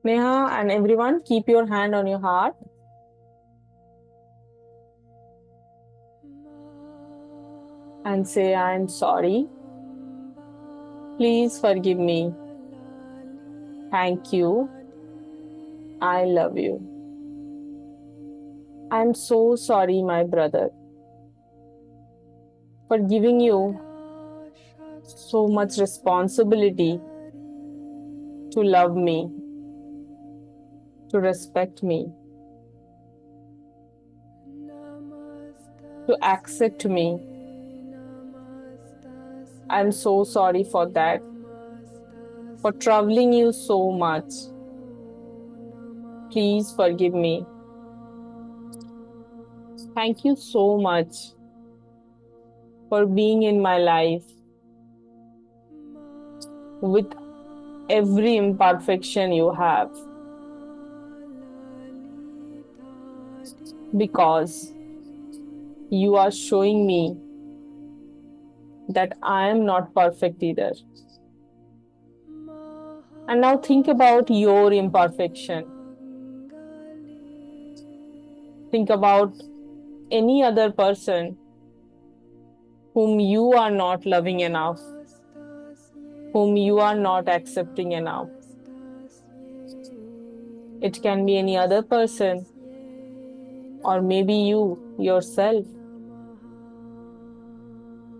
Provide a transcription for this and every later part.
Neha and everyone, keep your hand on your heart and say, I am sorry. Please forgive me. Thank you. I love you. I am so sorry, my brother, for giving you so much responsibility to love me, to respect me, to accept me. I am so sorry for that, for troubling you so much. Please forgive me. Thank you so much for being in my life with every imperfection you have, because you are showing me that I am not perfect either. And now think about your imperfection. Think about any other person whom you are not loving enough, whom you are not accepting enough. It can be any other person, or maybe you yourself.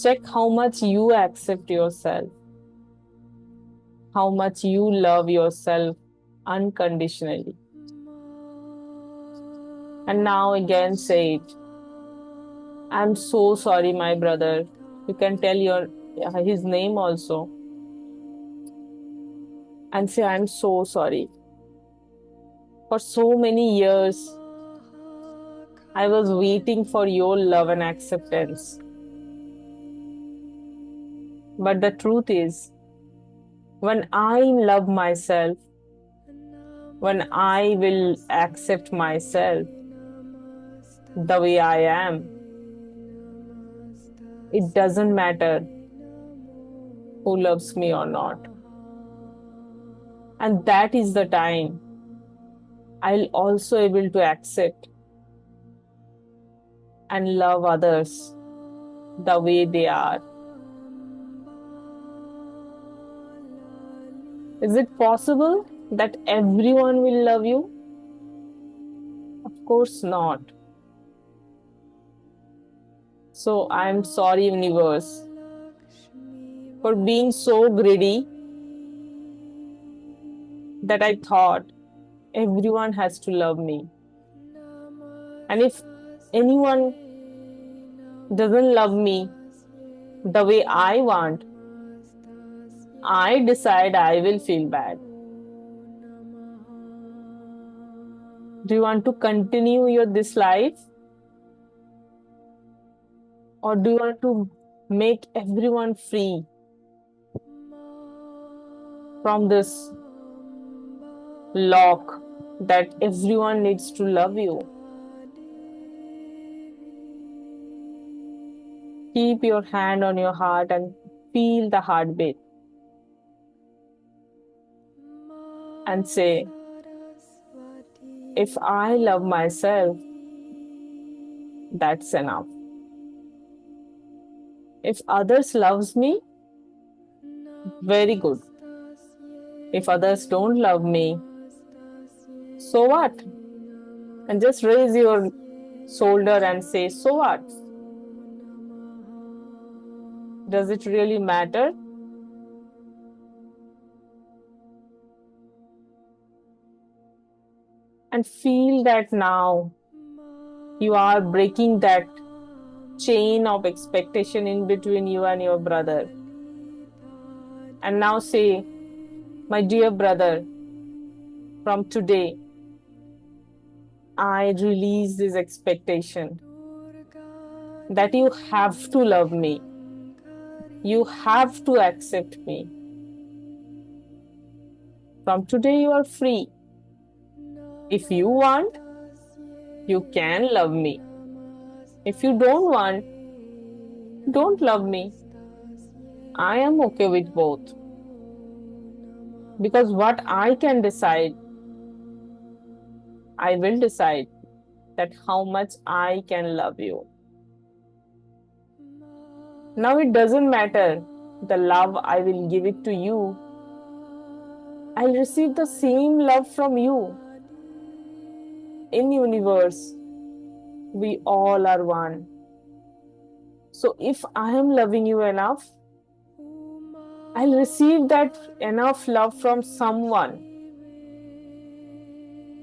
Check how much you accept yourself, how much you love yourself unconditionally. And now again say it. I'm so sorry, my brother. You can tell his name also and say, I'm so sorry. For so many years, I was waiting for your love and acceptance. But the truth is, when I love myself, when I will accept myself the way I am, it doesn't matter who loves me or not. And that is the time I'll also able to accept and love others the way they are. Is it possible that everyone will love you? Of course not. So I am sorry, universe, for being so greedy that I thought everyone has to love me. And if anyone doesn't love me the way I want, I decide I will feel bad. Do you want to continue this life? Or do you want to make everyone free from this lock that everyone needs to love you? Keep your hand on your heart and feel the heartbeat. And say, if I love myself, that's enough. If others loves me, very good. If others don't love me, so what? And just raise your shoulder and say, so what? Does it really matter? And feel that now you are breaking that chain of expectation in between you and your brother. And now say, my dear brother, from today, I release this expectation that you have to love me. You have to accept me. From today, you are free. If you want, you can love me. If you don't want, don't love me. I am okay with both. Because what I can decide I will decide that how much I can love you. Now it doesn't matter the love I will give it to you. I'll receive the same love from you. In universe, we all are one. So if I am loving you enough, I'll receive that enough love from someone.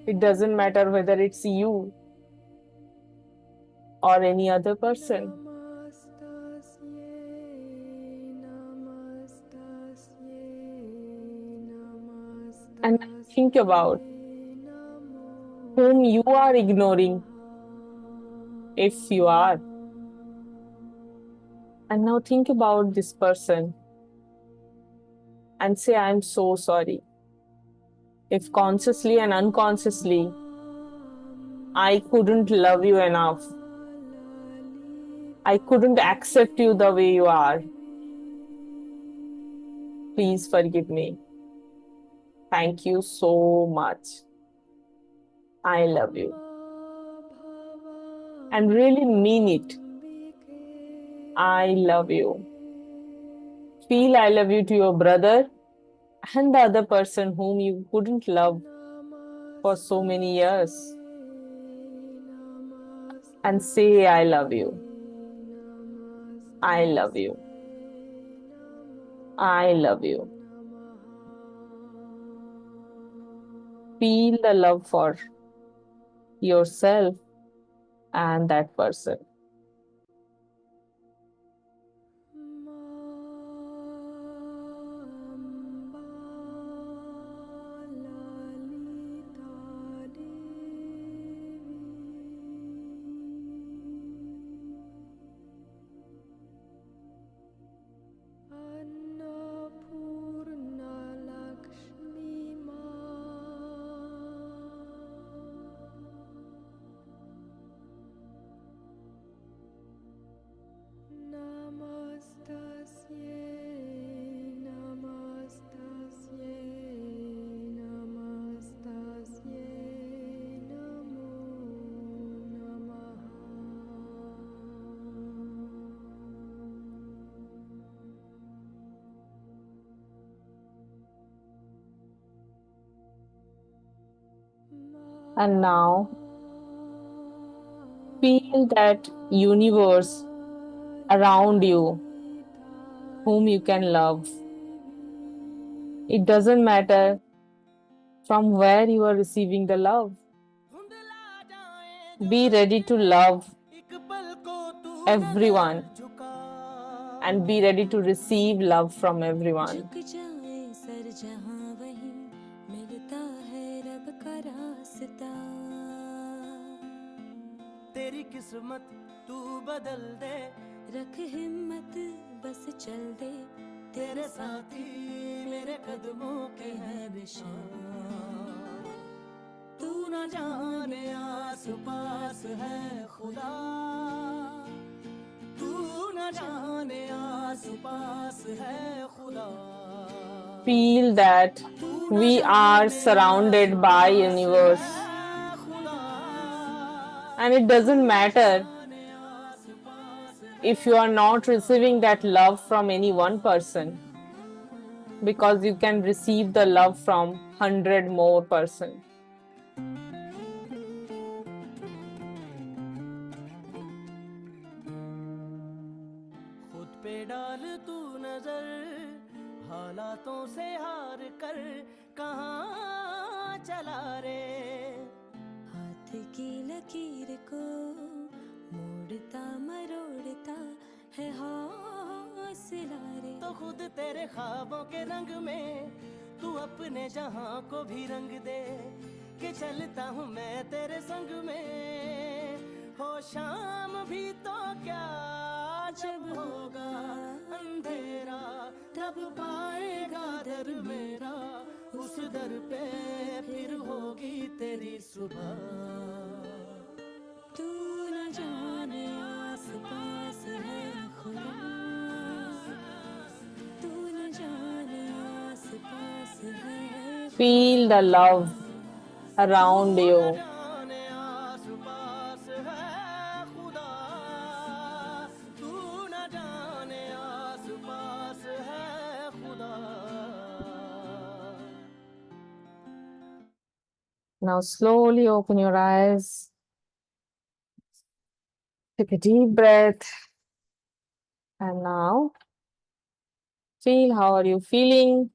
It doesn't matter whether it's you or any other person. And think about whom you are ignoring, if you are. And now think about this person and say, I'm so sorry. If consciously and unconsciously, I couldn't love you enough. I couldn't accept you the way you are. Please forgive me. Thank you so much. I love you. And really mean it. I love you. Feel I love you to your brother and the other person whom you couldn't love for so many years. And say, I love you. I love you. I love you. Feel the love for yourself and that person. And now feel that universe around you whom you can love. It doesn't matter from where you are receiving the love. Be ready to love everyone and be ready to receive love from everyone. तेरी किस्मत तू बदल दे, रख हिम्मत बस चल दे, तेरे साथी मेरे कदमों के हैं निशान, तू न जाने आस पास है खुदा, तू न जाने आस पास है खुदा. Feel that we are surrounded by universe. And it doesn't matter if you are not receiving that love from any one person, because you can receive the love from 100 more person. खुद पे डाल तू नजर, हालातों से हार कर कहाँ चला रे, हाथ की लकीर को मोड़ता मरोड़ता है हौसला रे, तो खुद तेरे ख्वाबों के रंग में तू अपने जहां को भी रंग दे, कि चलता हूँ मैं तेरे संग में, हो शाम भी तो क्या जब होगा अंधेरा, तब पाएगा दर मेरा, उस दर पे फिर होगी तेरी सुबह, तू न जाने आस पास है खुदा, तू न जाने आस पास है. Feel the love around you Now slowly open your eyes. Take a deep breath. And now, feel how are you feeling?